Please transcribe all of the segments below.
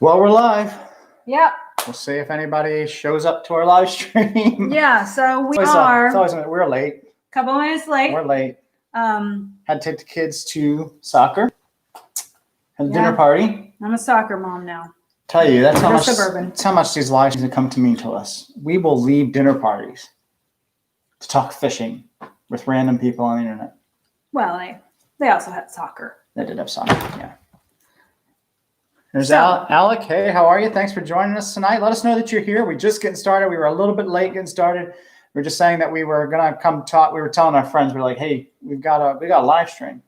Well, we're live. Yep. We'll see if anybody shows up to our live stream. Yeah, so we're late. Couple minutes late. We're late. Um, Had to take the kids to soccer. Had a Yeah. dinner party. I'm a soccer mom now. Tell you, that's We're suburban. that's how much these live streams come to mean to us. We will leave dinner parties to talk fishing with random people on the internet. Well, they also had soccer. They did have soccer, yeah. There's So- Alec. Hey, how are you? Thanks for joining us tonight. Let us know that you're here. We're just getting started. We were a little bit late getting started. We are just saying that we were gonna come talk. We were telling our friends, we're like, hey, we got a live stream.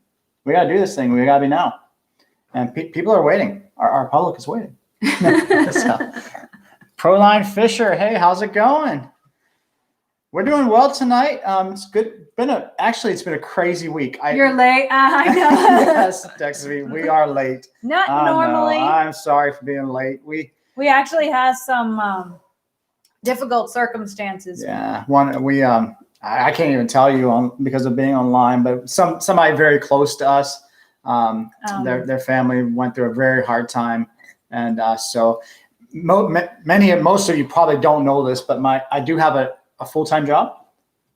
We got to do this thing. We got to be now. And people are waiting. Our public is waiting. So, Proline Fisher, hey, how's it going? We're doing well tonight. It's good. It's been a crazy week. You're late. I know. Yes, Texas, we are late. Not normally. I'm sorry for being late. We actually had some difficult circumstances. Yeah, I can't even tell you because of being online, but somebody very close to us, their family went through a very hard time, and so most of you probably don't know this, but I do have a full-time job.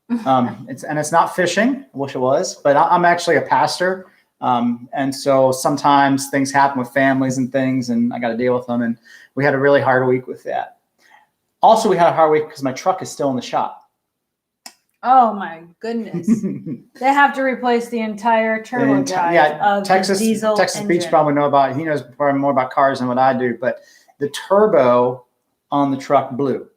It's not fishing. I wish it was, but I'm actually a pastor, and so sometimes things happen with families and things, and I got to deal with them. And we had a really hard week with that. Also, we had a hard week because my truck is still in the shop. Oh my goodness! They have to replace the entire turbo drive of Texas the diesel Texas engine. Beach probably know about it. He knows probably more about cars than what I do, but the turbo on the truck blew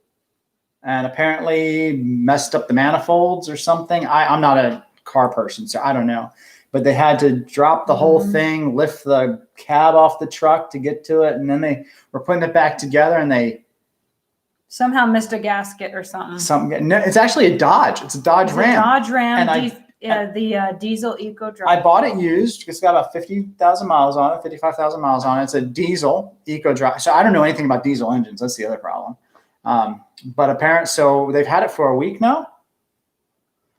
and apparently messed up the manifolds or something. I'm not a car person, so I don't know. But they had to drop the whole thing, lift the cab off the truck to get to it, and then they were putting it back together, and they somehow missed a gasket or something. No, it's actually a Dodge. It's a Dodge Ram. A Dodge Ram, And the diesel eco drive. I bought it used. It's got about 50,000 miles on it, 55,000 miles on it. It's a diesel eco drive. So I don't know anything about diesel engines. That's the other problem. So they've had it for a week now?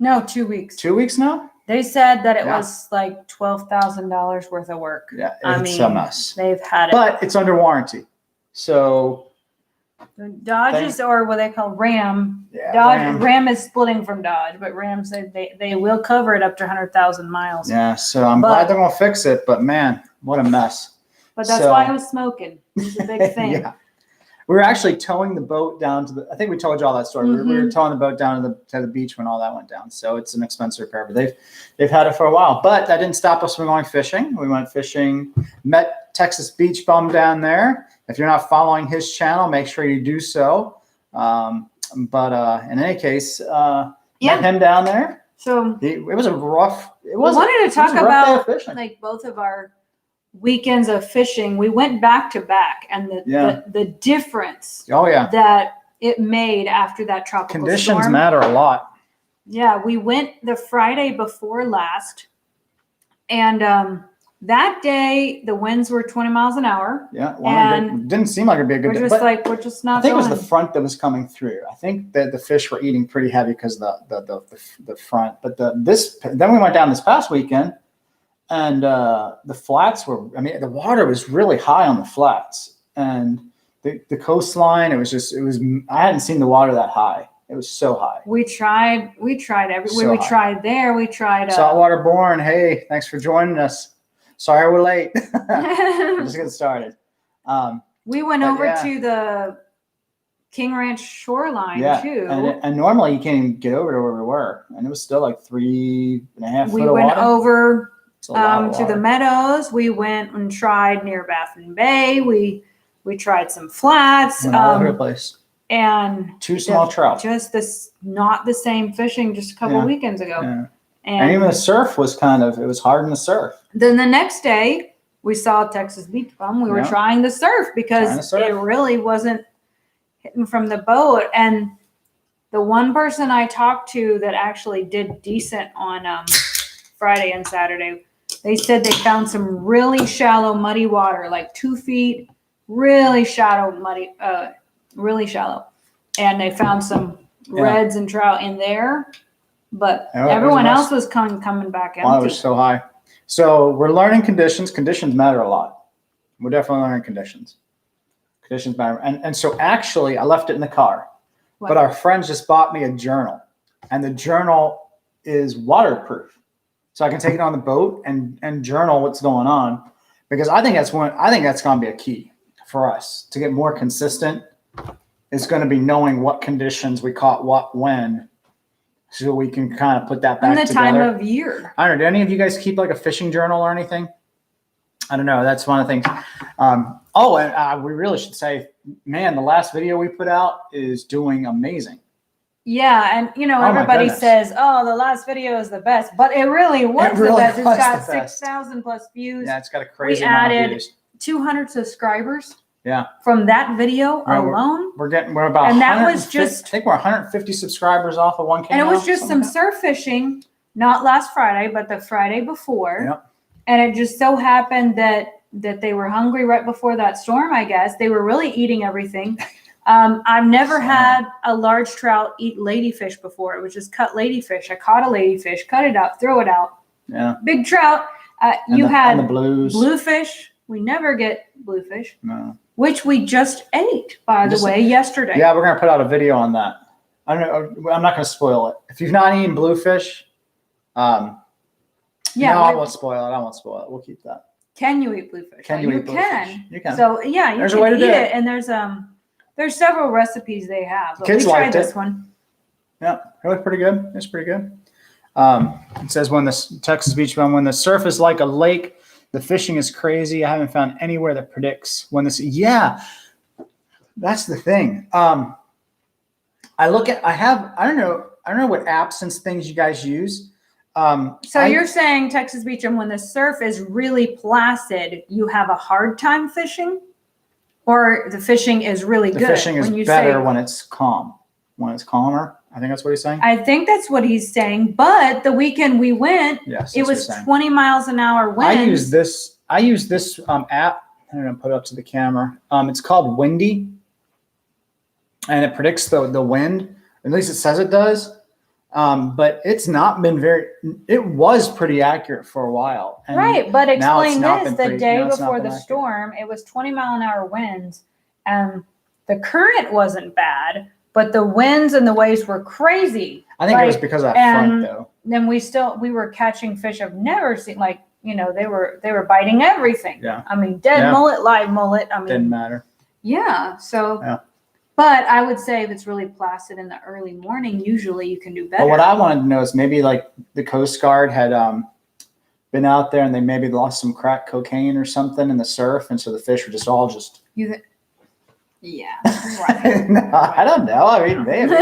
No, 2 weeks. 2 weeks now? They said that it was like $12,000 worth of work. Yeah, it's a mess. They've had it. But it's under warranty. So Dodge or what they call Ram. Yeah, Ram is splitting from Dodge, but Ram said they will cover it up to 100,000 miles. Yeah, so I'm glad they're going to fix it, but man, what a mess. But that's why I was smoking. It's a big thing. Yeah. We were actually towing the boat down to I think we told you all that story. We were towing the boat down to the beach when all that went down. So it's an expensive repair, but they've had it for a while. But that didn't stop us from going fishing. We went fishing, met Texas Beach Bum down there. If you're not following his channel, make sure you do so. But in any case, met him down there. So it was a rough. We wanted to talk about like both of our weekends of fishing. We went back to back, and the difference. Oh yeah. That it made after that tropical conditions storm. matter a lot. Yeah, we went the Friday before last, and that day the winds were 20 miles an hour. Yeah, it didn't seem like it'd be a good day. We're just not. I think it was the front that was coming through. I think that the fish were eating pretty heavy because the front. But then we went down this past weekend, and the flats were. I mean, the water was really high on the flats, and the coastline. It was. I hadn't seen the water that high. It was so high. We tried everywhere. We tried there. We tried Saltwater Born. Hey, thanks for joining us. Sorry we're late. We're just getting started. We went over to the King Ranch shoreline too. And normally you can't even get over to where we were. And it was still like 3.5 feet. We went over to the meadows. We went and tried near Baffin Bay. We tried some flats. All over the place. And 2 small trout. Just not the same fishing just a couple weekends ago. Yeah. And even the surf was it was hard in the surf. Then the next day, we saw Texas Beach Bum. We were trying to surf because it really wasn't hitting from the boat. And the one person I talked to that actually did decent on Friday and Saturday, they said they found some really shallow, muddy water, like 2 feet, really shallow, muddy, really shallow. And they found some reds and trout in there. But everyone else was coming back empty. Water was so high. So we're learning conditions. Conditions matter a lot. We're definitely learning conditions. Conditions matter. And so actually I left it in the car, What? but our friends just bought me a journal, and the journal is waterproof. So I can take it on the boat and journal what's going on, because I think that's going to be a key for us to get more consistent. It's going to be knowing what conditions we caught what when, so we can kind of put that back and the together. time of year. I don't know. Do any of you guys keep like a fishing journal or anything? I don't know. That's one of the things. And we really should say, man, the last video we put out is doing amazing. Yeah, and everybody says, "Oh, the last video is the best," but it really was the best. It's got 6,000 plus views. Yeah, it's got a crazy amount of views. 200 subscribers. Yeah. From that video alone. We're about, and that was just, I think we're 150 subscribers off of 1K. And it was just some surf fishing, not last Friday, but the Friday before. Yep. And it just so happened that they were hungry right before that storm, I guess. They were really eating everything. I've never had a large trout eat ladyfish before. It was just cut ladyfish. I caught a ladyfish, cut it up, throw it out. Yeah. Big trout. You had the blues. Bluefish. We never get bluefish. No. Which we just ate, by the way, yesterday. Yeah, we're going to put out a video on that. I don't know. I'm not going to spoil it. If you've not eaten bluefish, I won't spoil it. We'll keep that. Can you eat bluefish? You can. You can. So yeah, you can eat it. And there's several recipes they have. But Kids we tried liked this it. one. Yeah, it was pretty good. It's pretty good. It says when the Texas Beach Bum, when the surf is like a lake, the fishing is crazy. I haven't found anywhere that predicts when this. Yeah, that's the thing. I don't know what apps and things you guys use. So you're saying Texas Beach, and when the surf is really placid, you have a hard time fishing, or the fishing is really good? The fishing is better when it's calm. When it's calmer, I think that's what he's saying. I think that's what he's saying. But the weekend we went, it was 20 miles an hour winds. I use this app. I'm going to put it up to the camera. It's called Windy, and it predicts the wind. At least it says it does. But it's not been it was pretty accurate for a while. And right. But explain this, the day before the accurate. Storm, it was 20-mile-an-hour winds, and the current wasn't bad, but the winds and the waves were crazy. I think it was because of that front, though. Then we were catching fish I've never seen. Like, they were biting everything. Yeah. I mean, dead mullet, live mullet. I mean, didn't matter. Yeah. So, but I would say if it's really placid in the early morning, usually you can do better. But what I wanted to know is maybe like the Coast Guard had been out there and they maybe lost some crack cocaine or something in the surf, and so the fish were just all yeah, right. No, I don't know. I mean, maybe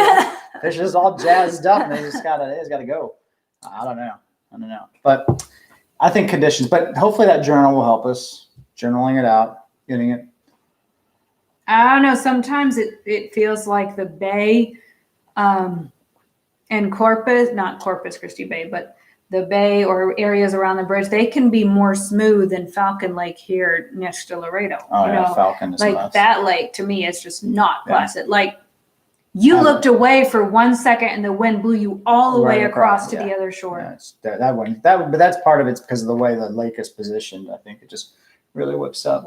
fish just all jazzed up and they just gotta go. I don't know. But I think conditions. But hopefully that journal will help us journaling it out, getting it. I don't know. Sometimes it feels like the bay, and not Corpus Christi Bay, but the bay or areas around the bridge, they can be more smooth than Falcon Lake here next to Laredo. Oh, Falcon is like nuts. That lake to me is just not placid. Like you looked away for 1 second and the wind blew you all the way across to the other shore. Yeah, that one. But that's part of it's because of the way the lake is positioned. I think it just really whips up.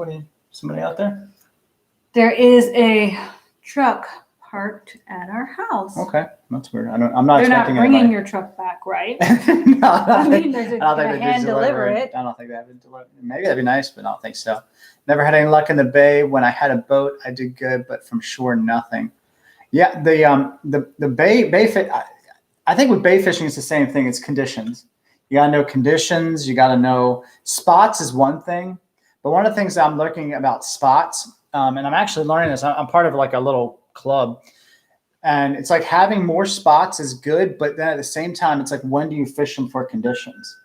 Somebody out there? There is a truck parked at our house. Okay, that's weird. I'm not. They're not bringing anybody. your truck back, right? No, I mean, there's a hand deliver it. I don't think they have it delivered. Maybe that'd be nice, but I don't think so. Never had any luck in the bay. When I had a boat, I did good, but from shore, nothing. Yeah, the bay fish. I think with bay fishing, it's the same thing. It's conditions. You gotta know conditions. You gotta know spots is one thing, but one of the things I'm looking about spots, and I'm actually learning this. I'm part of like a little club, and it's like having more spots is good, but then at the same time, it's like when do you fish them for conditions?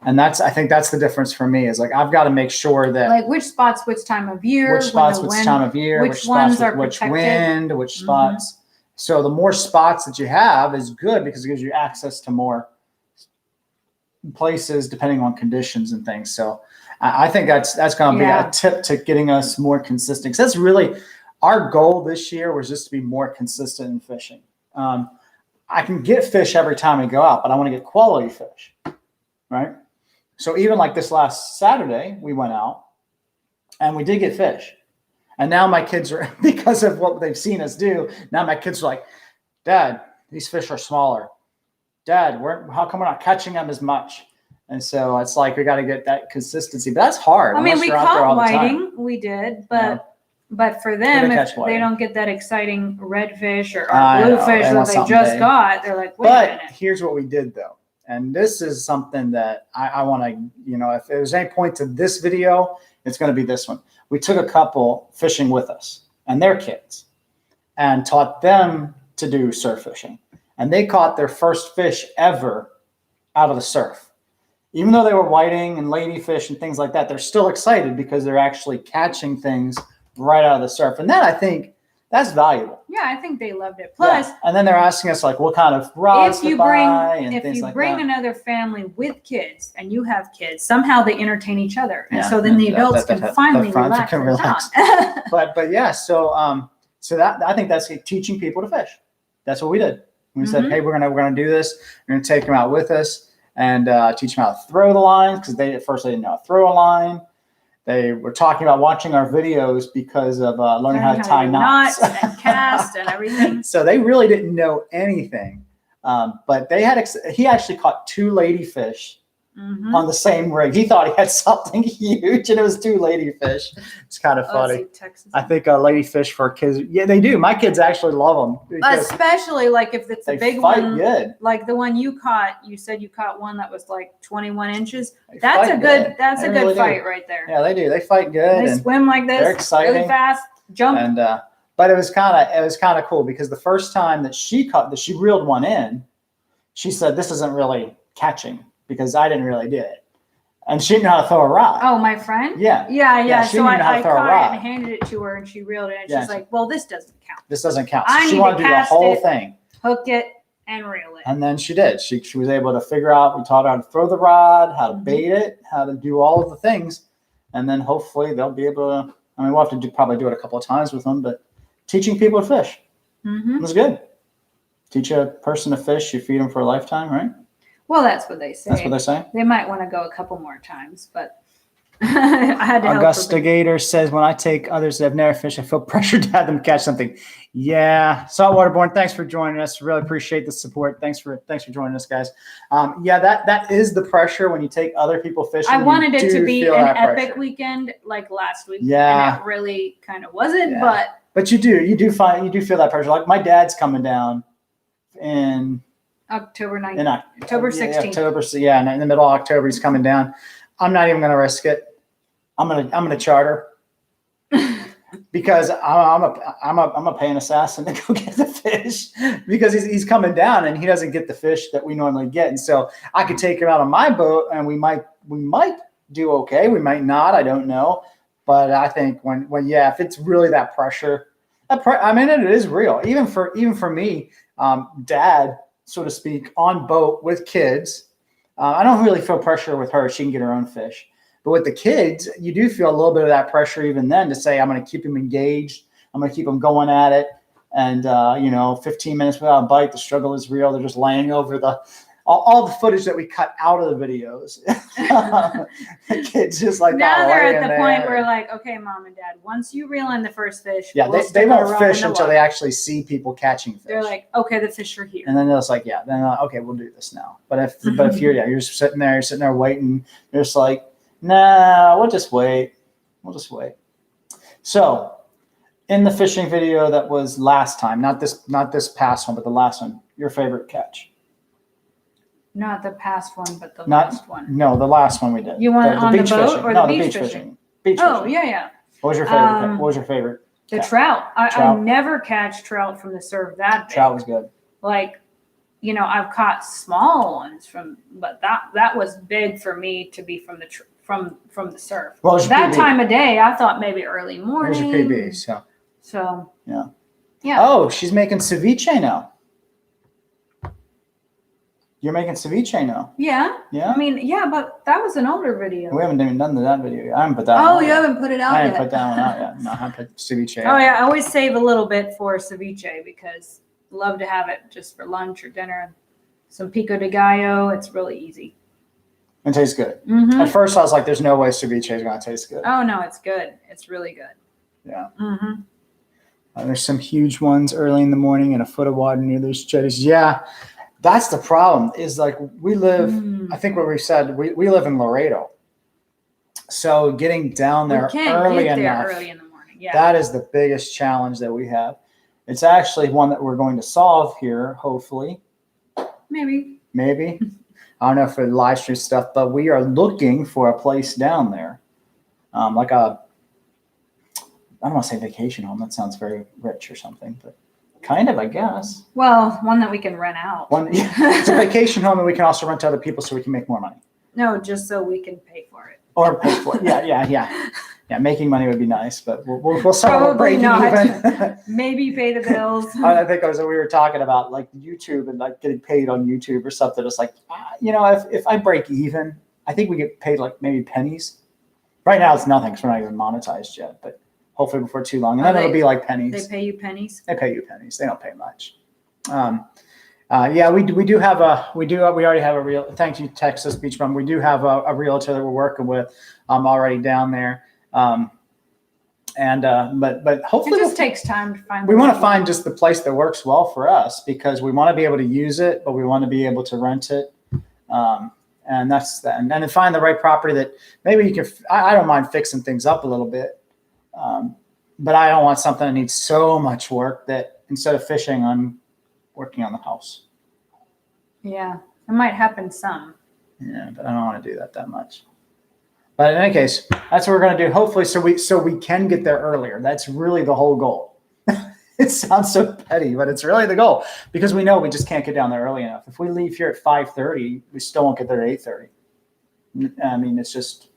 And I think that's the difference for me. Is like I've got to make sure that like which spots, which time of year, which spots, which time of year, which spots with which wind, which spots. So the more spots that you have is good because it gives you access to more places depending on conditions and things. So I think that's going to be a tip to getting us more consistent. Because that's really our goal this year was just to be more consistent in fishing. I can get fish every time we go out, but I want to get quality fish, right? So even like this last Saturday, we went out and we did get fish. And now my kids are, because of what they've seen us do, now my kids are like, Dad, these fish are smaller. Dad, how come we're not catching them as much? And so it's like we got to get that consistency. But that's hard. I mean, we caught whiting. We did. But for them, if they don't get that exciting redfish or bluefish that they just got, they're like, wait a minute. But here's what we did, though. And this is something that I want to, if there's any point to this video, it's going to be this one. We took a couple fishing with us and their kids and taught them to do surf fishing. And they caught their first fish ever out of the surf. Even though they were whiting and ladyfish and things like that, they're still excited because they're actually catching things right out of the surf. And that, I think, that's valuable. Yeah, I think they loved it. Plus, and then they're asking us, like, what kind of rods to buy and things like that. If you bring another family with kids and you have kids, somehow they entertain each other. And so then the adults can finally relax. But yeah, so that I think that's teaching people to fish. That's what we did. We said, hey, we're gonna do this. We're gonna take them out with us and teach them how to throw the lines, because at first they didn't know how to throw a line. They were talking about watching our videos because of learning how to tie knots and cast and everything. So they really didn't know anything. But he actually caught 2 ladyfish on the same rig. He thought he had something huge, and it was 2 ladyfish. It's kind of funny. I think ladyfish for kids, yeah, they do. My kids actually love them. Especially like if it's a big one, good. Like the one you caught. You said you caught one that was like 21 inches. That's a good really fight right there. Yeah, they do. They fight good. They swim like this. They're exciting. Really fast. Jump. And but it was kind of cool because the first time that she reeled one in, she said, "This isn't really catching," because I didn't really do it. And she didn't know how to throw a rod. Oh, my friend? Yeah. So I caught it and handed it to her, and she reeled it, and she's like, well, this doesn't count. This doesn't count. So she wanted to do the whole thing. Hook it, and reel it. And then she did. She was able to figure out, we taught her how to throw the rod, how to bait it, how to do all of the things. And then hopefully they'll be able to, we'll have to probably do it a couple of times with them, but teaching people to fish was good. Teach a person to fish, you feed them for a lifetime, right? Well, that's what they say. That's what they say? They might want to go a couple more times, but I had to help. Augusta Gator says, when I take others that have never fished, I feel pressured to have them catch something. Yeah. Saltwaterborn, thanks for joining us. Really appreciate the support. Thanks for joining us, guys. That is the pressure when you take other people fishing. I wanted it to be an epic weekend like last week. Yeah. And it really kind of wasn't, but you do feel that pressure. Like my dad's coming down in October 9th. October 16th. In the middle of October, he's coming down. I'm not even going to risk it. I'm gonna charter because I'm a paying assassin to go get the fish because he's coming down and he doesn't get the fish that we normally get. And so I could take him out on my boat and we might do okay. We might not. I don't know. But I think if it's really that pressure, it is real. Even for me, dad, so to speak, on boat with kids. I don't really feel pressure with her. She can get her own fish. But with the kids, you do feel a little bit of that pressure even then to say, I'm going to keep them engaged. I'm going to keep them going at it. And, 15 minutes without a bite, the struggle is real. They're just laying over all the footage that we cut out of the videos. The kids just like now they're at the point where like, okay, mom and dad, once you reel in the first fish, they won't fish until they actually see people catching fish. They're like, okay, the fish are here, and then they're just like, okay, we'll do this now. But if you're just sitting there waiting, you're just like, nah, we'll just wait. So, in the fishing video that was last time, not this past one, but the last one, your favorite catch. Not the past one, but the last one. No, the last one we did. You want on the boat fishing. or the beach fishing? Beach fishing. Yeah. What was your favorite? What was your favorite? The trout. I never catch trout from the surf that big. Trout was good. Like, I've caught small ones but that was big for me to be from the surf. What was your that PB? Time of day, I thought maybe early morning. What was your PB? So yeah. Oh, she's making ceviche now. You're making ceviche now. Yeah. Yeah. But that was an older video. We haven't even done that video yet. I haven't put that. Oh, you haven't put it out yet. I haven't put that one out yet. No, I haven't put ceviche. Oh yeah, I always save a little bit for ceviche because I love to have it just for lunch or dinner. Some pico de gallo. It's really easy. It tastes good. Mm-hmm. At first, I was like, "There's no way ceviche is going to taste good." Oh no, it's good. It's really good. Yeah. Mm-hmm. There's some huge ones early in the morning and a foot of water near those jetties. Yeah, that's the problem. Is like we live. I think what we said. We live in Laredo, so getting down there early enough. Early in the morning. Yeah. That is the biggest challenge that we have. It's actually one that we're going to solve here, hopefully. Maybe. I don't know if it live stream stuff, but we are looking for a place down there, like a. I don't want to say vacation home. That sounds very rich or something, but kind of, I guess. Well, one that we can rent out. It's a vacation home, and we can also rent to other people so we can make more money. No, just so we can pay for it. Or pay for it. Yeah. Making money would be nice, but we'll start breaking even. Maybe pay the bills. I think we were talking about like YouTube and like getting paid on YouTube or something. It's like, if I break even, I think we get paid like maybe pennies. Right now it's nothing because we're not even monetized yet, but hopefully before too long. And then it'll be like pennies. They pay you pennies? They pay you pennies. They don't pay much. We already have a real, thank you, Texas Beach Bum. We do have a realtor that we're working with already down there. But hopefully it just takes time to find. We want to find just the place that works well for us because we want to be able to use it, but we want to be able to rent it. And that's that. And then find the right property that maybe you can, I don't mind fixing things up a little bit. But I don't want something that needs so much work that instead of fishing, I'm working on the house. Yeah, it might happen some. Yeah, but I don't want to do that much. But in any case, that's what we're going to do. Hopefully, so we can get there earlier. That's really the whole goal. It sounds so petty, but it's really the goal because we know we just can't get down there early enough. If we leave here at 5:30, we still won't get there at 8:30. I mean, it's just.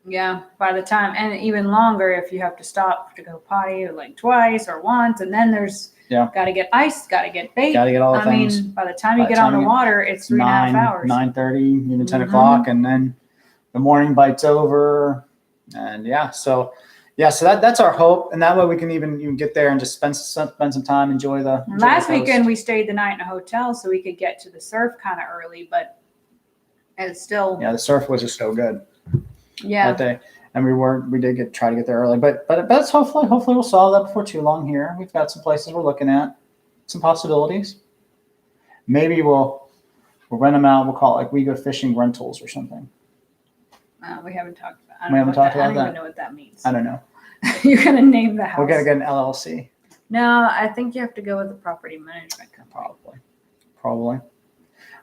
Yeah, by the time, and even longer if you have to stop to go potty like twice or once, and then there's got to get ice, got to get bait, got to get all the things. I mean, by the time you get on the water, it's 3.5 hours, 9:30, even 10 o'clock, and then the morning bite's over, and so that's our hope, and that way we can even get there and just spend some time, enjoy the. Last weekend we stayed the night in a hotel so we could get to the surf kind of early, but it's still. Yeah, the surf was just so good. Yeah. That day. And we did try to get there early, but that's hopefully we'll solve that before too long here. We've got some places we're looking at, some possibilities. Maybe we'll rent them out. We'll call it like We Go Fishing Rentals or something. We haven't talked about. I don't even know what that means. I don't know. You're gonna name the house. We're gonna get an LLC. No, I think you have to go with the property management company. Probably.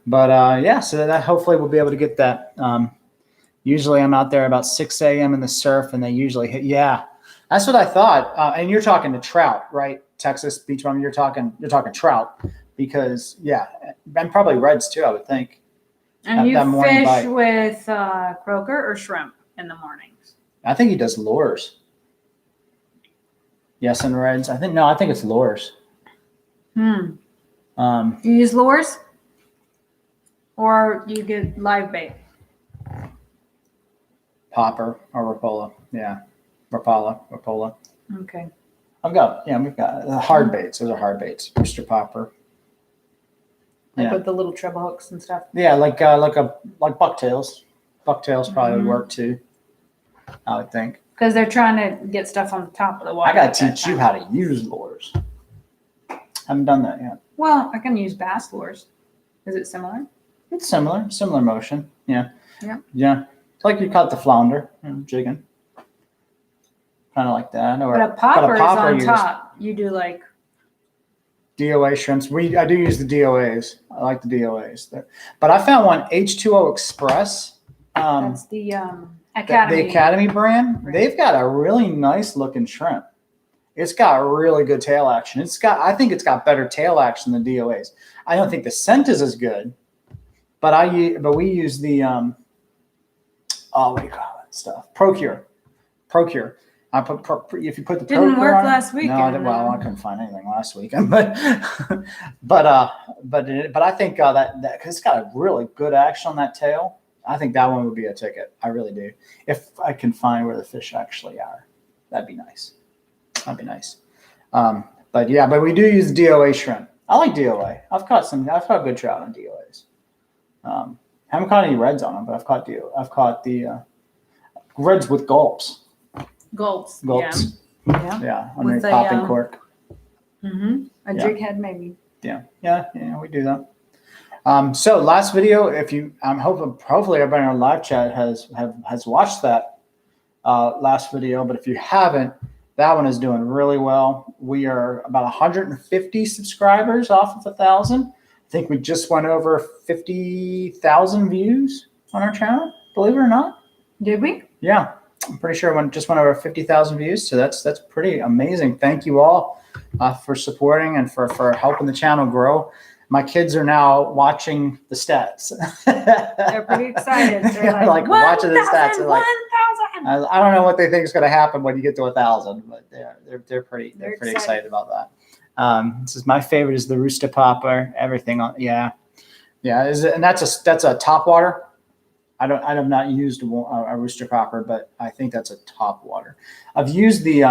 But so that hopefully we'll be able to get that. Usually I'm out there about 6 a.m. in the surf, and they usually hit. Yeah, that's what I thought. And you're talking to trout, right? Texas Beach Bum. You're talking trout because and probably reds too. I would think. And you fish with croaker or shrimp in the mornings? I think he does lures. Yes, and reds. I think it's lures. You use lures, or you get live bait. Popper or Rapola. Yeah. Rapola. Okay. we've got the hard baits. Those are hard baits. Rooster Popper. Like with the little treble hooks and stuff. Yeah, like bucktails. Bucktails probably would work too, I would think. Because they're trying to get stuff on the top of the water. I got to teach you how to use lures. Haven't done that yet. Well, I can use bass lures. Is it similar? It's similar motion. Yeah. Yeah. Yeah. It's like you caught the flounder, jigging. Kind of like that. But a popper is on top. You do like DOA shrimps. I do use the DOAs. I like the DOAs. But I found one, H2O Express. That's the Academy. The Academy brand. Right. They've got a really nice looking shrimp. It's got really good tail action. I think it's got better tail action than DOAs. I don't think the scent is as good, but we use the what do you call that stuff? Procure. I put if you put the didn't Procure work on, last weekend. No, I couldn't find anything last weekend, but I think that because it's got a really good action on that tail. I think that one would be a ticket. I really do. If I can find where the fish actually are, that'd be nice. But we do use DOA shrimp. I like DOA. I've caught good trout on DOAs. Haven't caught any reds on them, but I've caught the reds with gulps. Gulps. Yeah, underneath popping cork. A jig head maybe. Yeah, we do that. So last video, if you, hopefully everybody in our live chat has watched that last video, but if you haven't, that one is doing really well. We are about 150 subscribers off of 1,000. I think we just went over 50,000 views on our channel, believe it or not. Did we? Yeah, I'm pretty sure we just went over 50,000 views. So that's pretty amazing. Thank you all for supporting and for helping the channel grow. My kids are now watching the stats. They're pretty excited. They're like watching the stats. 1,000, Like, 1,000. I don't know what they think is going to happen when you get to 1,000, but they're pretty excited about that. This is my favorite is the Rooster Popper. Everything on and that's a top water. I have not used a Rooster Popper, but I think that's a top water. I've used the you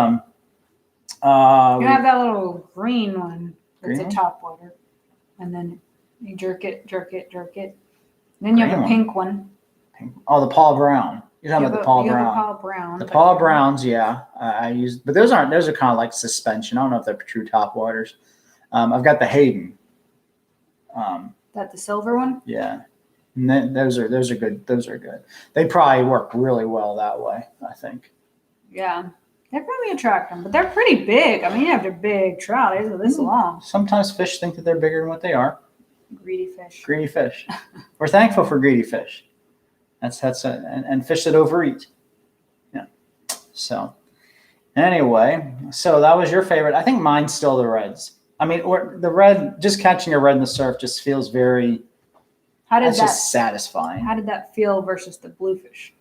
have that little green one. That's a top water. And then you jerk it. Then you have a pink one. Oh, the Paul Brown. You're talking about the Paul Brown. Paul Brown. The Paul Browns, yeah. I use, but those are kind of like suspension. I don't know if they're true top waters. I've got the Hayden. That the silver one? Yeah. And then those are good. Those are good. They probably work really well that way, I think. Yeah. They probably attract them, but they're pretty big. I mean, you have a big trout. They're this long. Sometimes fish think that they're bigger than what they are. Greedy fish. Greedy fish. We're thankful for greedy fish. And fish that overeat. Yeah. So anyway, so that was your favorite. I think mine's still the reds. I mean, or the red. Just catching a red in the surf just feels very. Just satisfying. How did that feel versus the bluefish?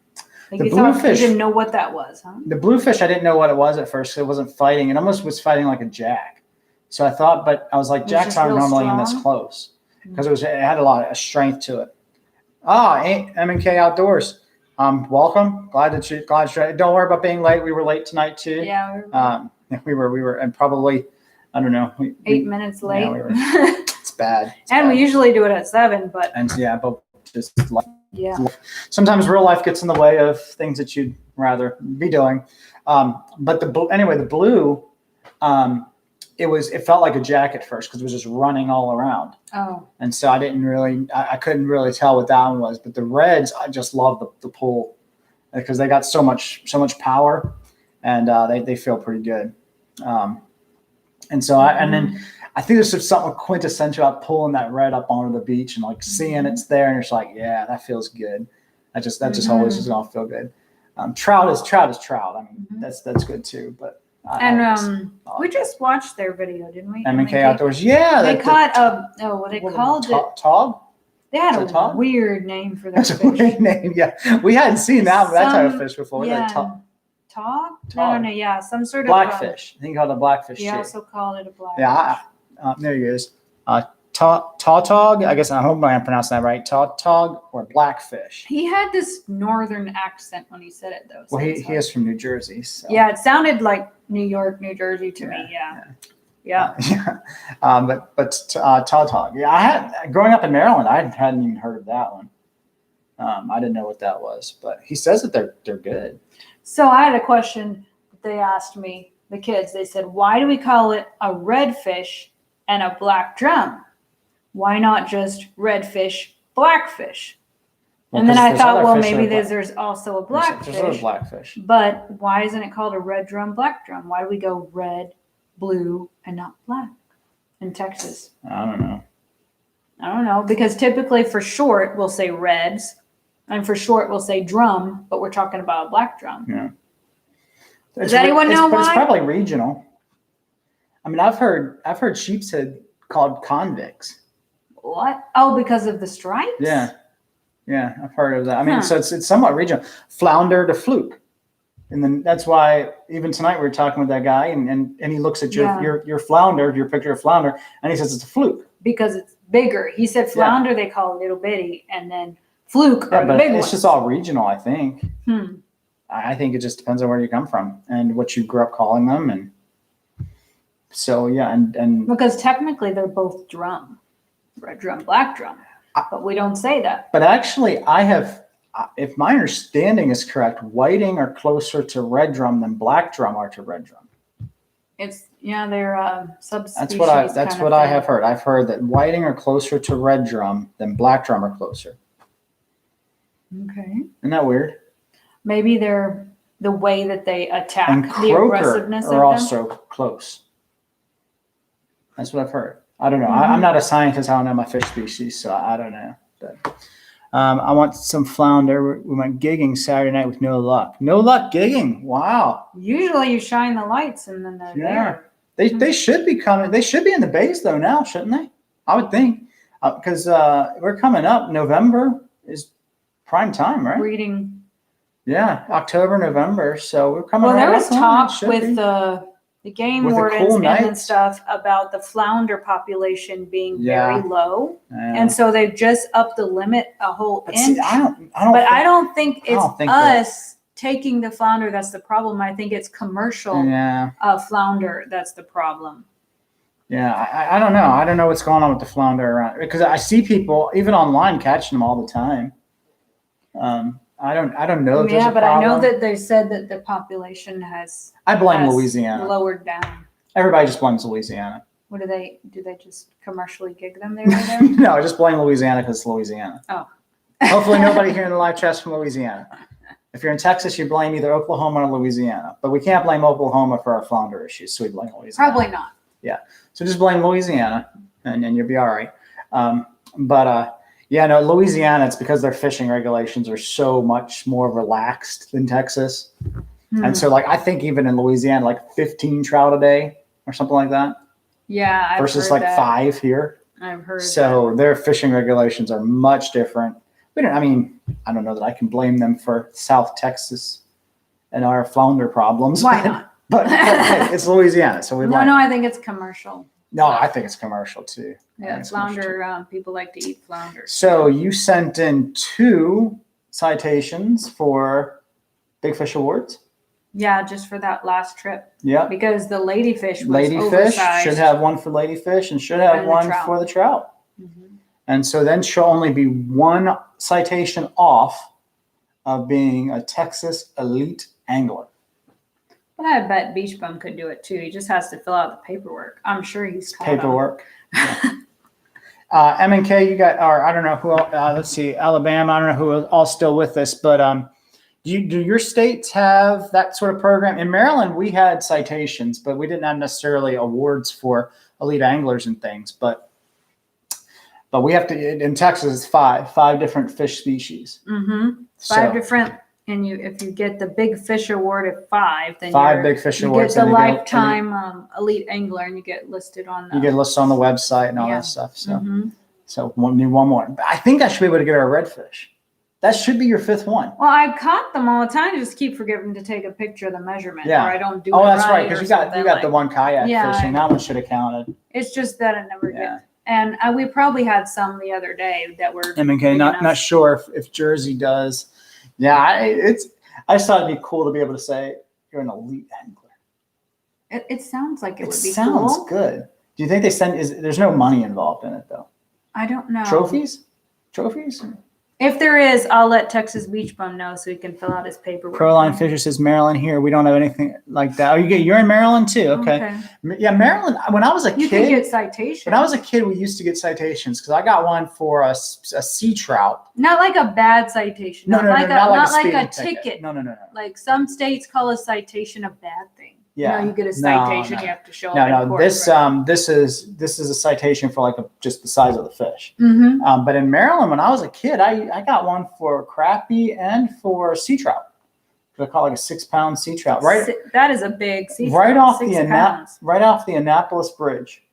Like the bluefish, you didn't know what that was, huh? The bluefish, I didn't know what it was at first. It wasn't fighting. It almost was fighting like a jack. So I thought, but I was like, jacks aren't normally in this close because it had a lot of strength to it. M&K Outdoors. Welcome. Glad that you. Don't worry about being late. We were late tonight too. Yeah. We were, and probably, I don't know. 8 minutes late. Yeah, it's bad. We usually do it at 7, but. But just like. Yeah. Sometimes real life gets in the way of things that you'd rather be doing. But the blue, it felt like a jack at first because it was just running all around. Oh. And so I couldn't really tell what that one was. But the reds, I just love the pull because they got so much power, and they feel pretty good. And then I think there's something quintessential about pulling that red up onto the beach and like seeing it's there, and you're just like, yeah, that feels good. That just always is gonna feel good. Trout is trout. I mean, that's good too. But we just watched their video, didn't we? M&K Outdoors. Yeah, they caught what they called it. Tog. They had a weird name for their fish. A weird name. Yeah, we hadn't seen that type of fish before. Yeah. Tog? No, yeah, some sort of blackfish. I think called a blackfish. He also called it a blackfish. Yeah, there he is. Tautog. I guess I hope I'm pronouncing that right. Tautog or blackfish. He had this northern accent when he said it, though. So well, he is from New Jersey. So. Yeah, it sounded like New York, New Jersey to me. Yeah. But Tautog. Yeah, I had growing up in Maryland. I hadn't even heard of that one. I didn't know what that was, but he says that they're good. So I had a question that they asked me, the kids. They said, "Why do we call it a redfish and a black drum? Why not just redfish, blackfish?" Well, and then I thought, well, maybe there's also a blackfish. There's a blackfish. But why isn't it called a red drum, black drum? Why do we go red, blue, and not black in Texas? I don't know. Because typically for short, we'll say reds. And for short, we'll say drum, but we're talking about a black drum. Yeah. Does anyone know why? It's probably regional. I mean, I've heard sheepshead called convicts. What? Oh, because of the stripes? Yeah, I've heard of that. I mean, so it's somewhat regional. Flounder to fluke, and then that's why even tonight we were talking with that guy, and he looks at your flounder, your picture of flounder, and he says it's a fluke because it's bigger. He said flounder they call little bitty, and then fluke are the big ones. It's just all regional, I think. I think it just depends on where you come from and what you grew up calling them, and so and because technically they're both drum, red drum, black drum, but we don't say that. But actually, if my understanding is correct, whiting are closer to red drum than black drum are to red drum. they're subspecies. That's what I have heard. I've heard that whiting are closer to red drum than black drum are closer. Okay. Isn't that weird? Maybe they're the way that they attack, and the aggressiveness are of also them. close. That's what I've heard. I don't know. Mm-hmm. I'm not a scientist. I don't know my fish species, so I don't know. But I want some flounder. We went gigging Saturday night with no luck. No luck gigging. Wow. Usually you shine the lights and then they're there. They should be coming. They should be in the bays though now, shouldn't they? I would think because we're coming up. November is prime time, right? Breeding. Yeah, October, November. So we're coming. Well, right there was up talk with the game wardens and stuff about the flounder population being very low, and so they've just upped the limit a whole inch. I don't think it's us taking the flounder that's the problem. I think it's commercial flounder that's the problem. Yeah, I don't know. I don't know what's going on with the flounder around because I see people even online catching them all the time. I don't know. Yeah, but I know that they said that the population has. I blame Louisiana. Lowered down. Everybody just blames Louisiana. What do they just commercially gig them there? No, I just blame Louisiana because it's Louisiana. Oh. Hopefully nobody here in the live chat's from Louisiana. If you're in Texas, you blame either Oklahoma or Louisiana. But we can't blame Oklahoma for our flounder issues, so we blame Louisiana. Probably not. Yeah. So just blame Louisiana and you'll be all right. Louisiana, it's because their fishing regulations are so much more relaxed than Texas. And so, I think even in Louisiana, 15 trout a day or something like that. Yeah. Versus 5 here. I've heard so their fishing regulations are much different. I don't know that I can blame them for South Texas and our flounder problems. Why not? But hey, it's Louisiana, so we No, I think it's commercial. No, I think it's commercial too. Yeah, flounder. People like to eat flounder. So you sent in 2 citations for Big Fish Awards? Yeah, just for that last trip. Yeah. Because the ladyfish was oversized. Should have one for ladyfish and should have one for the trout. Mm-hmm. And so then she'll only be 1 citation off of being a Texas elite angler. But I bet Beach Bum could do it too. He just has to fill out the paperwork. I'm sure he's paperwork. M&K, you got, or I don't know who. Let's see, Alabama. I don't know who all still with us, but do your states have that sort of program? In Maryland, we had citations, but we didn't have necessarily awards for elite anglers and things. But we have to. In Texas, it's 5 different fish species. Mm-hmm. 5 different. And if you get the Big Fish Award at 5, then 5 Big Fish Awards. You get the lifetime elite angler, and you get listed on. You get listed on the website and all that stuff. So, so we'll need 1 more. I think I should be able to get our redfish. That should be your 5th one. Well, I caught them all the time. I just keep forgetting to take a picture of the measurement, or I don't do it. Oh, that's right, because you got the one kayak fishing. That one should have counted. It's just that I never get. And we probably had some the other day that were. M&K, not sure if Jersey does. Yeah, I just thought it'd be cool to be able to say you're an elite angler. It sounds like it would be cool. It sounds good. Do you think they there's no money involved in it though? I don't know. Trophies? If there is, I'll let Texas Beach Bum know so he can fill out his paperwork. Proline Fisher says Maryland here. We don't have anything like that. Oh, you're in Maryland too. Okay. Yeah, Maryland. When I was a kid, you can get citations. When I was a kid, we used to get citations because I got one for a sea trout. Not like a bad citation. Not like a ticket. No. Like some states call a citation a bad thing. Yeah. You get a citation, you have to show up in court. This is a citation for just the size of the fish. Mm-hmm. But in Maryland, when I was a kid, I got one for crappie and for sea trout. They call it a 6-pound sea trout. Right. That is a big sea trout. Right off the Annapolis Bridge.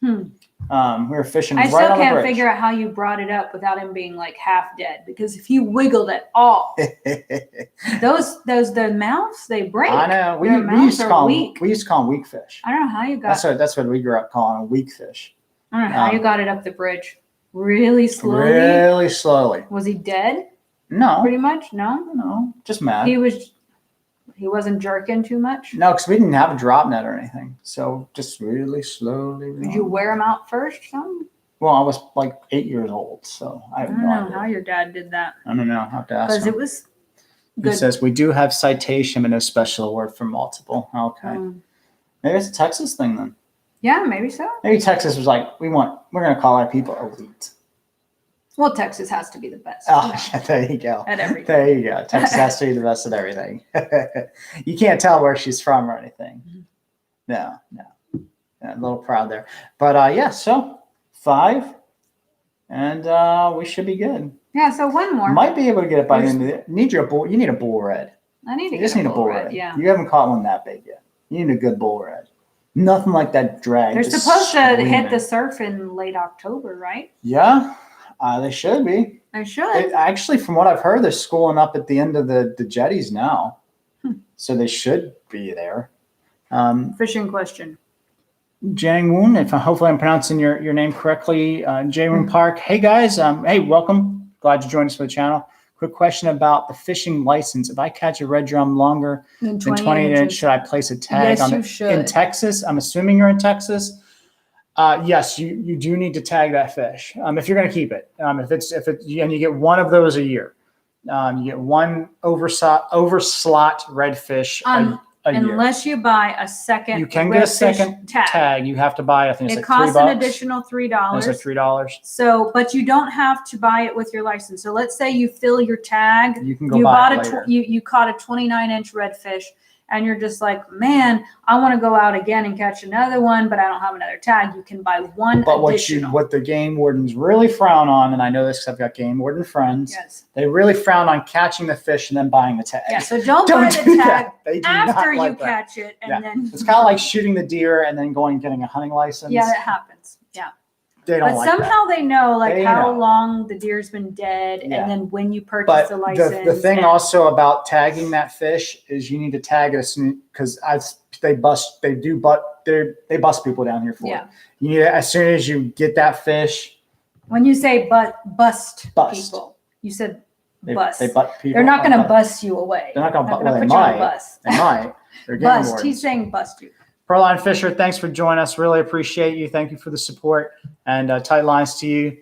We were fishing. I still can't figure out how you brought it up without him being half dead. Because if you wiggled at all, their mouths they break. I know. We used to call them weak fish. I don't know how you got. That's what we grew up calling a weak fish. I don't know how you got it up the bridge. Really slowly. Really slowly. Was he dead? No. Pretty much. No. Just mad. He wasn't jerking too much? No, because we didn't have a drop net or anything. So just really slowly. Did you wear him out first? Well, I was 8 years old, so I don't know how your dad did that. I don't know. I have to ask him. Because it was good. He says, we do have citation, but no special award for multiple. Okay. Maybe it's a Texas thing then. Yeah, maybe so. Maybe Texas was like, we're going to call our people elite. Well, Texas has to be the best. Oh, there you go. At everything. There you go. Texas has to be the best at everything. You can't tell where she's from or anything. No. Yeah, a little proud there. But yeah, so 5. And we should be good. Yeah, so one more. Might be able to get it by the end of the You need a bull red. I need to You just need a bull red. Yeah. You haven't caught one that big yet. You need a good bull red. Nothing like that drag. They're supposed to hit the surf in late October, right? Yeah, they should be. They should. Actually, from what I've heard, they're schooling up at the end of the jetties now. So they should be there. Fishing question. Jang Woon, if hopefully I'm pronouncing your name correctly. Jae-Woon Park. Hey guys, hey, welcome. Glad you joined us for the channel. Quick question about the fishing license. If I catch a red drum longer than 20 inches, should I place a tag yes, on you it? should. In Texas? I'm assuming you're in Texas. Yes, you do need to tag that fish if you're going to keep it. If it's and you get one of those a year. You get one overslot redfish a year. Unless you buy a second, you can get a second tag. You have to buy. I think it's it like costs $3. an additional $3. It's like $3. So, but you don't have to buy it with your license. So let's say you fill your tag. You can go buy it later. You caught a 29-inch redfish, and you're just like, man, I want to go out again and catch another one, but I don't have another tag. You can buy one additional. What the game wardens really frown on, and I know this because I've got game warden friends. Yes. They really frown on catching the fish and then buying the tag. Yeah, so don't buy the tag after you catch it, and then it's kind of like shooting the deer and then going and getting a hunting license. Yeah, it happens. Yeah. They don't but somehow they know how know. long the deer's been dead, and then when you purchase the license. The thing also about tagging that fish is you need to tag it as soon because they bust people down here for it. You need to, as soon as you get that fish. When you say bust people, you said bust. They butt people. They're not going to bust you away. They're not going to put you on a bus. They might. They're bust. Wardens. He's saying bust you. Proline Fisher, thanks for joining us. Really appreciate you. Thank you for the support and tight lines to you.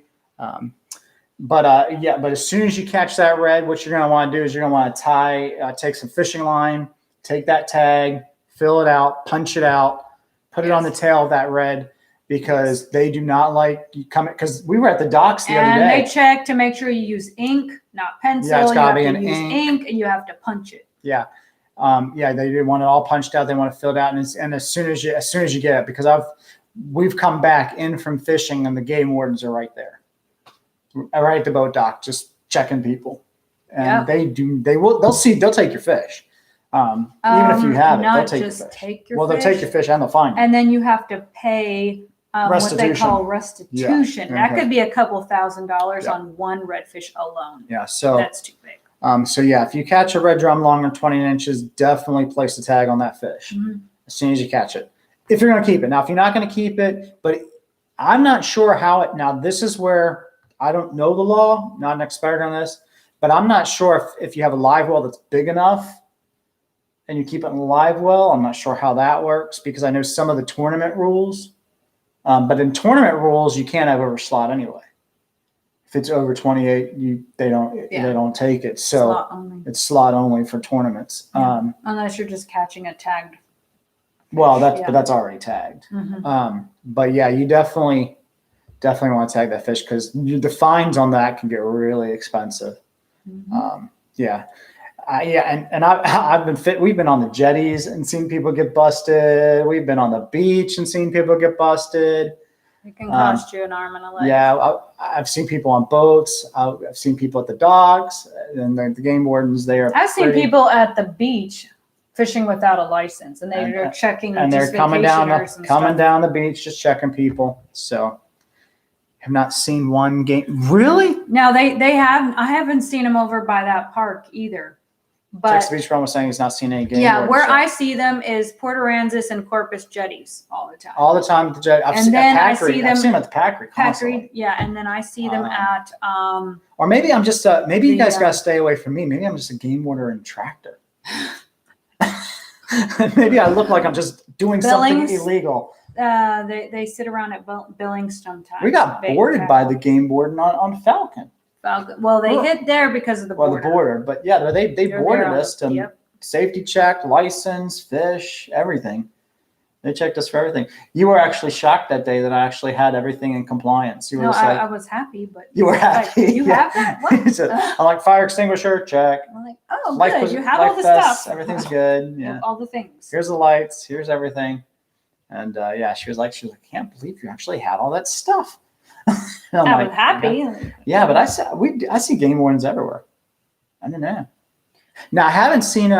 But as soon as you catch that red, what you're going to want to do is you're going to want to take some fishing line, take that tag, fill it out, punch it out, put it on the tail of that red because they do not like you come because we were at the docks the other day. And they check to make sure you use ink, not pencil. Yeah, it's got to be use ink, and you have to punch it. Yeah. They want it all punched out. They want to fill it out, and as soon as you get it, because we've come back in from fishing, and the game wardens are right there, right at the boat dock, just checking people, and they'll take your fish, even if you have it, they'll take your fish. They'll take your fish and they'll find you. And then you have to pay what they call restitution. That could be a couple $1,000s on one redfish alone. Yeah, so that's too big. If you catch a red drum longer than 20 inches, definitely place a tag on that fish as soon as you catch it. If you're going to keep it. Now, if you're not going to keep it, but I'm not sure how it, now this is where I don't know the law, not an expert on this, but I'm not sure if you have a live well that's big enough and you keep it in a live well. I'm not sure how that works because I know some of the tournament rules, but in tournament rules, you can't have overslot anyway. If it's over 28, they don't take it. So it's slot only for tournaments. Yeah. Unless you're just catching a tagged. But that's already tagged. But yeah, you definitely want to tag that fish because the fines on that can get really expensive. I've been fit. We've been on the jetties and seen people get busted. We've been on the beach and seen people get busted. It can cost you an arm and a leg. Yeah, I've seen people on boats. I've seen people at the docks and the game wardens there. I've seen people at the beach fishing without a license, and they're checking. And they're coming down the beach, just checking people. So, have not seen one game. Really? No, they have. I haven't seen them over by that park either. But Texas Beach Pro was saying he's not seen any game. Yeah, where I see them is Port Aransas and Corpus jetties all the time. All the time at the jetty. I've seen them at the Packery. And then I see them at. Or maybe I'm just maybe you guys got to stay away from me. Maybe I'm just a game warder and tractor. Maybe I look like I'm just doing something illegal. They sit around at Billings sometimes. We got boarded by the game warden on Falcon. Well, they hit there because of the border. Well, the border, but yeah, they boarded us to safety check, license, fish, everything. They checked us for everything. You were actually shocked that day that I actually had everything in compliance. You were just I was happy, but you were happy. Like, you have that? What? I'm like, fire extinguisher, check. I'm like, oh, Life good. was- You have life all the vests, stuff. Everything's good. You Yeah. have all the things. Here's the lights. Here's everything. And she was like, I can't believe you actually had all that stuff. I was happy. Yeah, but I see game wardens everywhere. I don't know. Now I haven't seen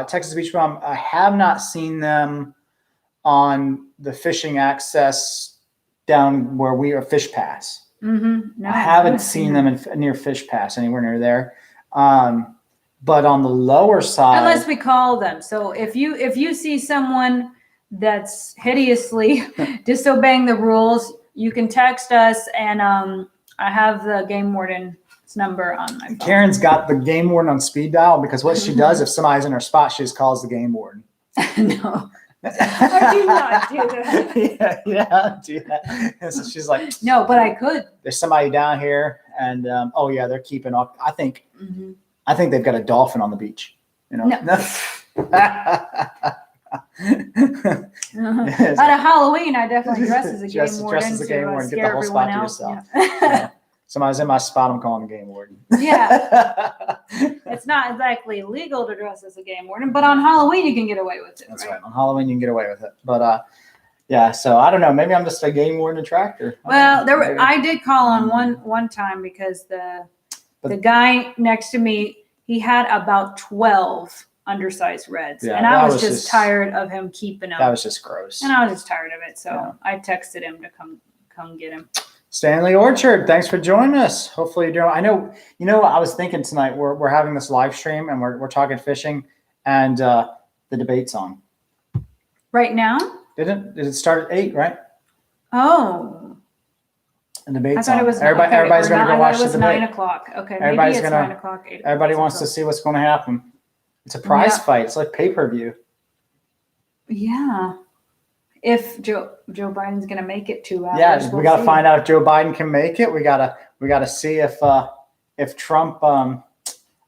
Texas Beach Bum. I have not seen them on the fishing access down where we are, Fish Pass. Mm-hmm. No, I haven't seen them near Fish Pass, anywhere near there. But on the lower side, unless we call them. So if you see someone that's hideously disobeying the rules, you can text us, and I have the game warden's number on my phone. Karen's got the game warden on speed dial, because what she does if somebody's in her spot, she just calls the game warden. No. I do not do that. Yeah, do that. And so she's like, no, but I could. There's somebody down here, and they're keeping up. I think they've got a dolphin on the beach. You know. No. At a Halloween, I definitely dress as a game warden. Dress as a game warden. Get the whole everyone spot to else. yourself. Yeah. Somebody's in my spot, I'm calling the game warden. Yeah. It's not exactly legal to dress as a game warden, but on Halloween you can get away with it. That's right. On Halloween you can get away with it. But so I don't know. Maybe I'm just a game warden attractor. Well, I did call on one time because the guy next to me, he had about 12 undersized reds, and I was just tired of him keeping them. That was just gross. And I was just tired of it, so I texted him to come get him. Stanley Orchard, thanks for joining us. Hopefully you're doing. I know. You know, I was thinking tonight we're having this live stream and we're talking fishing, and the debate's on. Right now? Did it start at 8? Right. Oh. The debate's I thought on. it was Everybody's going to go watch the debate. 9 o'clock. Okay, everybody's maybe it's 9 o'clock. 8 o'clock. Everybody wants to see what's going to happen. It's a prize fight. It's like pay-per-view. Yeah. If Joe Biden's going to make it 2 hours. Yeah, we got to find out if Joe Biden can make it. We got to see if Trump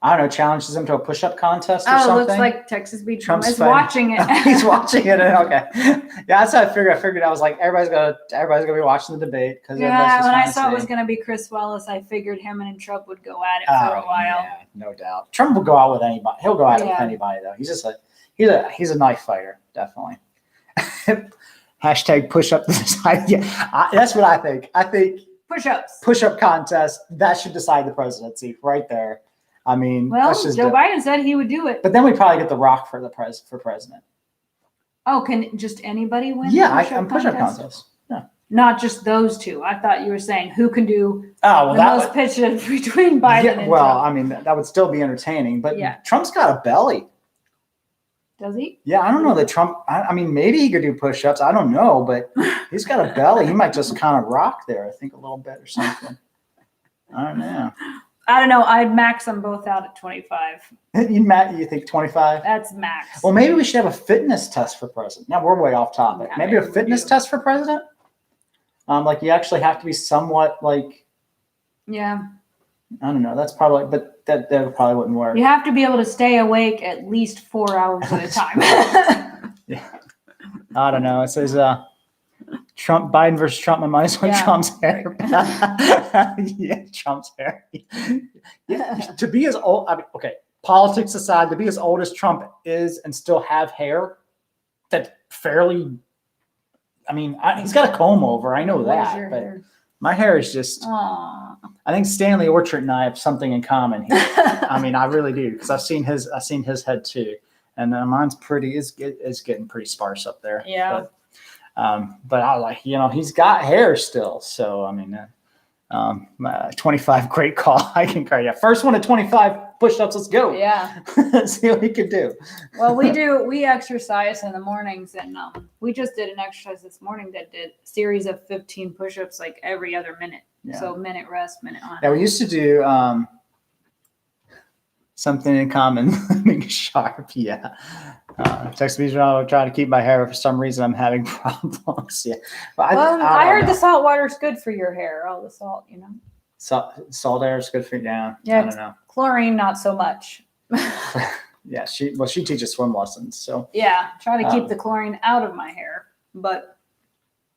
I don't know, challenges him to a push-up contest or something. Oh, looks like Texas Beach Bum is fighting. watching it. He's watching it. Okay. Yeah, that's how I figured. I was like, everybody's gonna be watching the debate because when I saw it was gonna be Chris Wallace, I figured him and Trump would go at it for a while. Yeah, no doubt. Trump will go out with anybody. He'll go at it with anybody though. He's just he's a knife fighter, definitely. Hashtag push up to the side. Yeah, that's what I think. I think push-up contest that should decide the presidency right there. I mean, Joe Biden said he would do it. But then we probably get The Rock for president. Oh, can just anybody win? Yeah, I'm push-up contest. Yeah. Not just those two. I thought you were saying who can do the most pitches between Biden and Trump. I mean, that would still be entertaining. But yeah. Trump's got a belly. Does he? Yeah, I don't know that Trump. I mean, maybe he could do push-ups. I don't know, but he's got a belly. He might just kind of rock there. I think a little bit or something. I don't know. I don't know. I'd max them both out at 25. You think 25? That's max. Well, maybe we should have a fitness test for president. Now we're way off topic. Yeah, maybe a fitness test for president. Like you actually have to be somewhat like. Yeah. I don't know. That's probably, but that probably wouldn't work. You have to be able to stay awake at least 4 hours at a time. Yeah. I don't know. It says Biden versus Trump. My money's on Trump's hair. Yeah, Trump's hair. Yeah. To be as old, politics aside, to be as old as Trump is and still have hair that fairly, he's got a comb over. I know that, but hair? My hair is just, Aww. I think Stanley Orchard and I have something in common here. I really do, because I've seen his head too. And mine's it's getting pretty sparse up there. Yeah. But I like, he's got hair still. So, 25, great call. I can carry. Yeah. First one at 25 push-ups. Let's go. Yeah. Let's see what we can do. Well, we exercise in the mornings, and we just did an exercise this morning that did a series of 15 push-ups like every other minute. Yeah. So minute rest, minute on. Yeah. We used to do, something in common, being sharp. Yeah. Text me, I'm trying to keep my hair. For some reason, I'm having problems. Yeah. But I heard the salt water is good for your hair. All the salt, Salt air is good for you. Yeah. I don't know. Chlorine, not so much. Yeah, she teaches swim lessons. So yeah, try to keep the chlorine out of my hair, but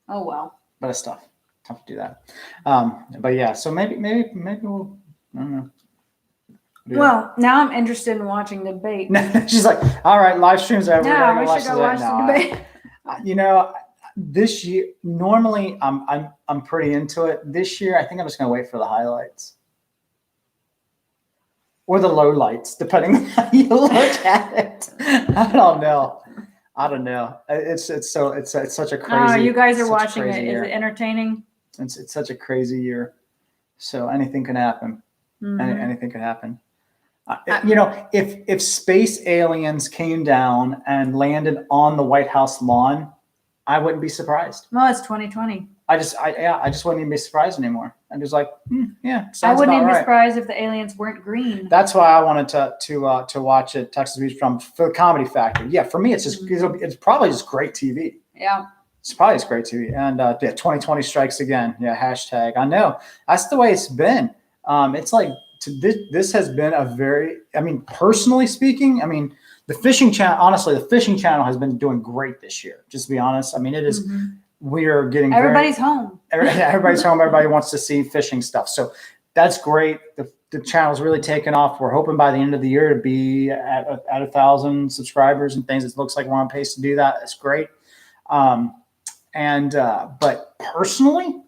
oh well. But it's tough to do that. But yeah, so maybe we'll, I don't know. Well, now I'm interested in watching the debate. She's like, all right, live streams over. No, we should go watch the debate. You know, this year normally I'm pretty into it. This year, I think I'm just gonna wait for the highlights. Or the low lights, depending on how you look at it. I don't know. It's such a crazy. Oh, you guys are watching it. Is it entertaining? It's such a crazy year. So anything can happen. Mm-hmm. Anything could happen. You know, if space aliens came down and landed on the White House lawn, I wouldn't be surprised. Well, it's 2020. I just wouldn't even be surprised anymore. I'm just like, yeah. I wouldn't even be surprised if the aliens weren't green. That's why I wanted to watch it, Texas Beach Drum, for the comedy factor. Yeah, for me, it's just it's probably just great TV. Yeah, it's probably just great TV. And 2020 strikes again. Yeah, hashtag. I know that's the way it's been. It's like this has been a very. I mean, personally speaking, I mean, the fishing channel. Honestly, the fishing channel has been doing great this year. Just to be honest, I mean, it is. Mm-hmm. We are getting everybody's home. Everybody's home. Everybody wants to see fishing stuff. So that's great. The channel's really taken off. We're hoping by the end of the year to be at 1,000 subscribers and things. It looks like we're on pace to do that. That's great. But personally,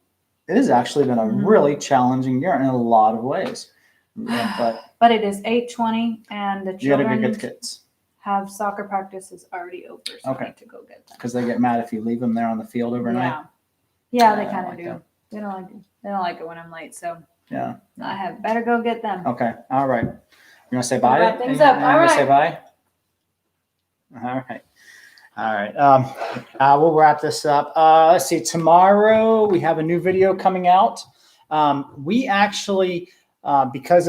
it has actually been a really challenging year in a lot of ways. Yeah, but it is 8:20 and the children. You got to go get the kids. Have soccer practice is already over, so I need to go get them. Because they get mad if you leave them there on the field overnight. Yeah, they kind of do. They don't like it when I'm late, so yeah, I better go get them. Okay, all right. You want to say bye? Wrap things up. All right. Say bye. All right. We'll wrap this up. Let's see. Tomorrow we have a new video coming out. We actually, because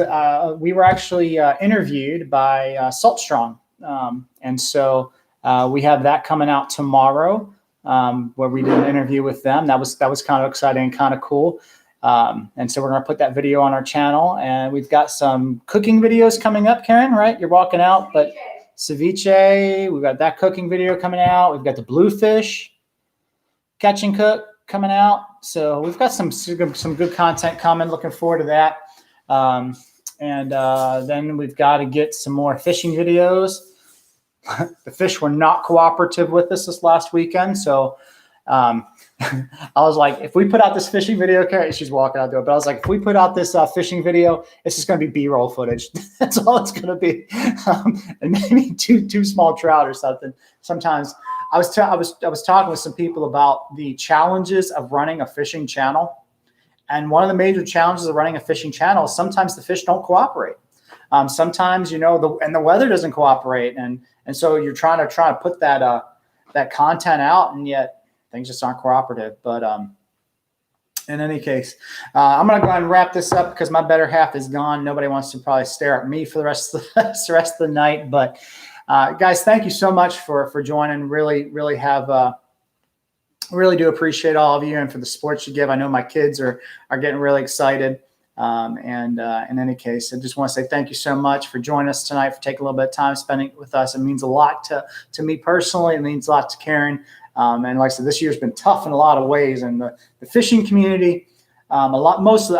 we were actually interviewed by Salt Strong. And so we have that coming out tomorrow, where we did an interview with them. That was kind of exciting and kind of cool. And so we're going to put that video on our channel, and we've got some cooking videos coming up, Karen, right? You're walking out, but ceviche, we've got that cooking video coming out. We've got the bluefish catch and cook coming out. So we've got some good content coming. Looking forward to that. And then we've got to get some more fishing videos. The fish were not cooperative with us this last weekend. So I was like, if we put out this fishing video, okay, she's walking out there, but I was like, if we put out this fishing video, it's just going to be B-roll footage. That's all it's going to be. And maybe two small trout or something. Sometimes I was talking with some people about the challenges of running a fishing channel. And one of the major challenges of running a fishing channel is sometimes the fish don't cooperate. Sometimes, the weather doesn't cooperate. And so you're trying to put that content out, and yet things just aren't cooperative. But in any case, I'm going to go ahead and wrap this up because my better half is gone. Nobody wants to probably stare at me for the rest of the night. But guys, thank you so much for joining. Really do appreciate all of you and for the support you give. I know my kids are getting really excited. And in any case, I just want to say thank you so much for joining us tonight, for taking a little bit of time spending it with us. It means a lot to me personally. It means a lot to Karen. And like I said, this year's been tough in a lot of ways. And the fishing community, most of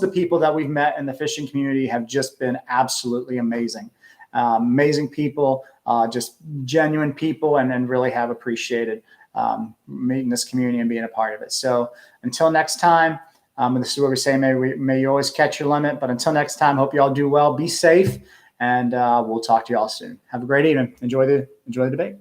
the people that we've met in the fishing community have just been absolutely amazing. Amazing people, just genuine people, and really have appreciated meeting this community and being a part of it. So until next time, this is what we say, may you always catch your limit. But until next time, hope you all do well, be safe, and we'll talk to you all soon. Have a great evening. Enjoy the debate.